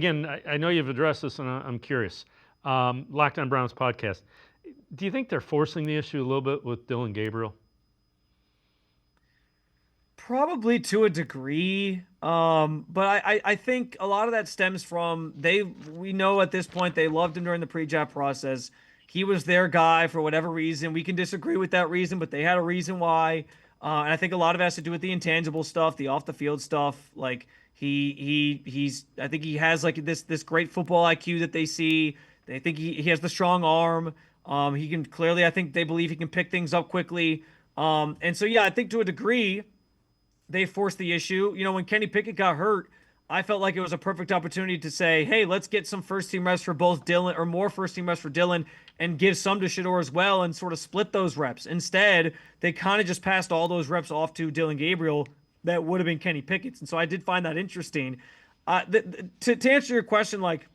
Again, I know you've addressed this, and I'm curious. Locked On Browns podcast. Do you think they're forcing the issue a little bit with Dillon Gabriel? Probably to a degree. But I think a lot of that stems from we know at this point they loved him during the pre-draft process. He was their guy for whatever reason. We can disagree with that reason, but they had a reason why. And I think a lot of it has to do with the intangible stuff, the off the field stuff. Like he's I think he has like this great football IQ that they see. They think he has the strong arm. He can clearly, I think they believe he can pick things up quickly. And so yeah, I think to a degree they forced the issue. You know, when Kenny Pickett got hurt, I felt like it was a perfect opportunity to say, hey, let's get some first team reps for both Dillon, or more first team reps for Dillon, and give some to Shedeur as well, and sort of split those reps. Instead, they kind of just passed all those reps off to Dillon Gabriel that would have been Kenny Pickett's. And so I did find that interesting. To answer your question, like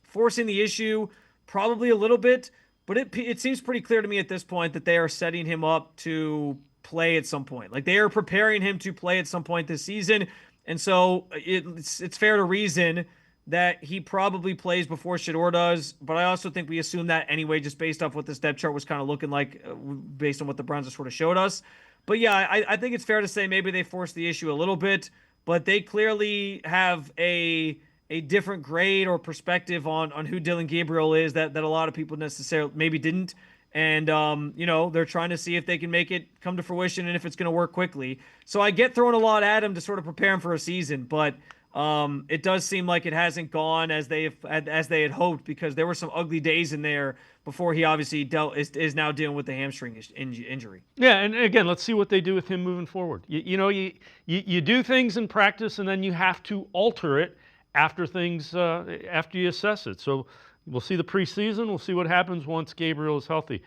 forcing the issue, probably a little bit, but it seems pretty clear to me at this point that they are setting him up to play at some point. Like they are preparing him to play at some point this season. And so it's fair to reason that he probably plays before Shedeur does. But I also think we assume that anyway, just based off what this depth chart was kind of looking like, based on what the Browns have sort of showed us. But yeah, I think it's fair to say maybe they forced the issue a little bit, but they clearly have a different grade or perspective on who Dillon Gabriel is that a lot of people necessarily maybe didn't. And you know, they're trying to see if they can make it come to fruition and if it's going to work quickly. So I get throwing a lot at him to sort of prepare him for a season, but it does seem like it hasn't gone as they had hoped, because there were some ugly days in there before he obviously is now dealing with the hamstring injury. Yeah, and again, let's see what they do with him moving forward. You do things in practice, and then you have to alter it after you assess it. So we'll see the preseason. We'll see what happens once Gabriel is healthy.